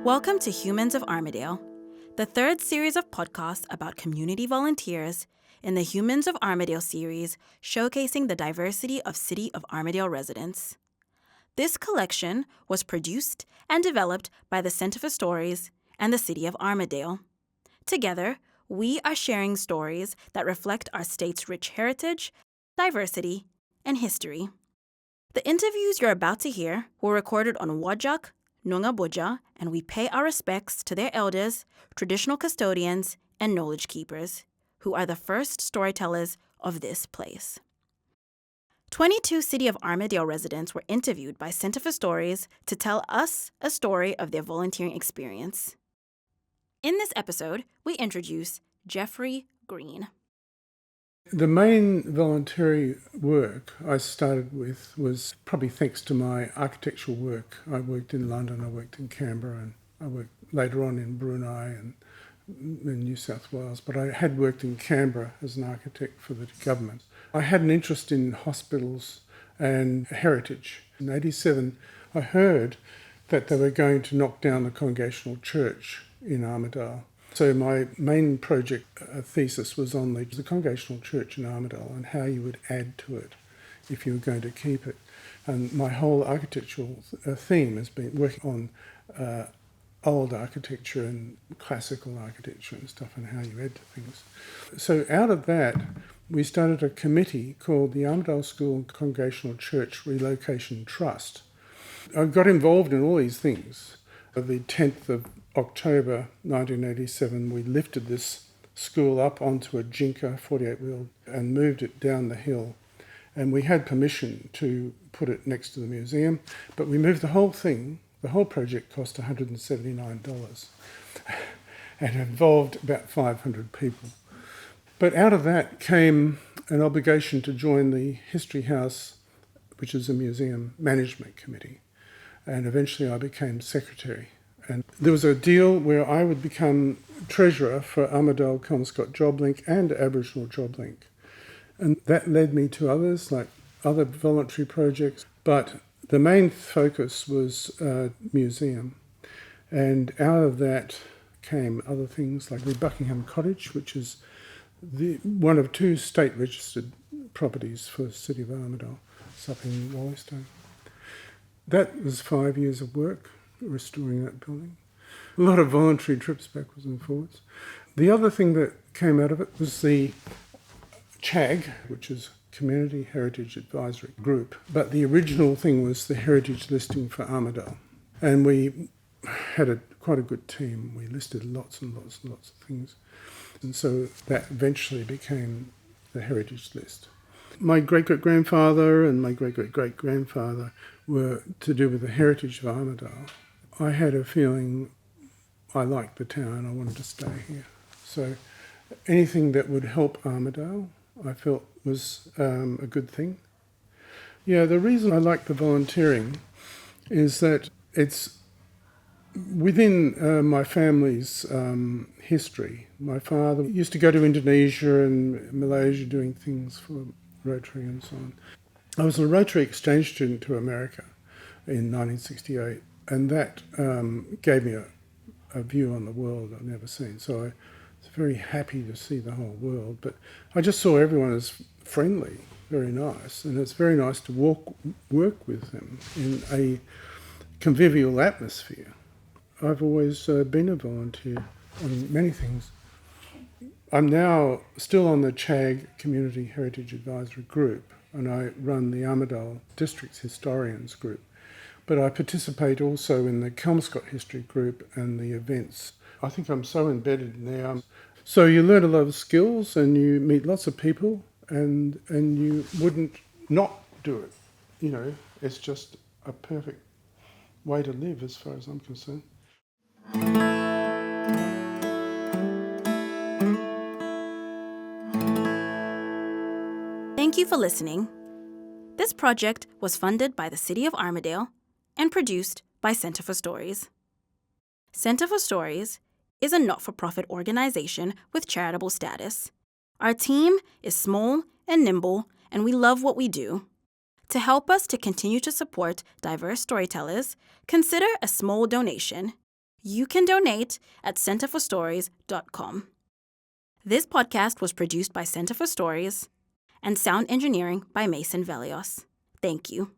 Welcome to Humans of Armadale, the third series of podcasts about community volunteers in the Humans of Armadale series showcasing the diversity of City of Armadale residents. This collection was produced and developed by the Center for Stories and the City of Armadale. Together, we are sharing stories that reflect our state's rich heritage, diversity, and history. The interviews you're about to hear were recorded on Wajak, Noongar Boja, and we pay our respects to their elders, traditional custodians, and knowledge keepers, who are the first storytellers of this place. 22 City of Armadale residents were interviewed by Center for Stories to tell us a story of their volunteering experience. In this episode, we introduce Jeffrey Green. The main voluntary work I started with was probably thanks to my architectural work. I worked in London, I worked in Canberra, and I worked later on in Brunei and in New South Wales, but I had worked in Canberra as an architect for the government. I had an interest in hospitals and heritage. In 1987, I heard that they were going to knock down the Congregational Church in Armadale. So my main project thesis was on the Congregational Church in Armadale and how you would add to it if you were going to keep it. And my whole architectural theme has been working on old architecture and classical architecture and stuff and how you add to things. So out of that, we started a committee called the Armadale School Congregational Church Relocation Trust. I got involved in all these things. The 10th of October 1987, we lifted this school up onto a Jinka 48-wheel and moved it down the hill. And we had permission to put it next to the museum, but we moved the whole thing. The whole project cost $179 and involved about 500 people. But out of that came an obligation to join the History House, which is a museum management committee. And eventually I became secretary. And there was a deal where I would become treasurer for Armadale Kelmscott JobLink and Aboriginal JobLink. And that led me to others, like other voluntary projects. But the main focus was museum. And out of that came other things like the Buckingham Cottage, which is one of two state-registered properties for the City of Armadale. It's up in Wollaston. That was 5 years of work, restoring that building. A lot of voluntary trips backwards and forwards. The other thing that came out of it was the CHAG, which is Community Heritage Advisory Group. But the original thing was the heritage listing for Armadale. And we had quite a good team. We listed lots and lots and lots of things. And so that eventually became the heritage list. My great-great-grandfather and my great-great-great-grandfather were to do with the heritage of Armadale. I had a feeling I liked the town, I wanted to stay here. So anything that would help Armadale, I felt was a good thing. Yeah, the reason I like the volunteering is that it's within my family's history. My father used to go to Indonesia and Malaysia doing things for Rotary and so on. I was a Rotary exchange student to America in 1968, and that gave me a view on the world I've never seen. So I was very happy to see the whole world, but I just saw everyone as friendly, very nice, and it's very nice to work with them in a convivial atmosphere. I've always been a volunteer on many things. I'm now still on the CHAG Community Heritage Advisory Group, and I run the Armadale District's Historians Group. But I participate also in the Kelmscott History Group and the events. I think I'm so embedded now. So you learn a lot of skills and you meet lots of people and you wouldn't not do it. You know, it's just a perfect way to live as far as I'm concerned. Thank you for listening. This project was funded by the City of Armadale and produced by Center for Stories. Center for Stories is a not-for-profit organization with charitable status. Our team is small and nimble, and we love what we do. To help us to continue to support diverse storytellers, consider a small donation. You can donate at centerforstories.com. This podcast was produced by Center for Stories and sound engineering by Mason Velios. Thank you.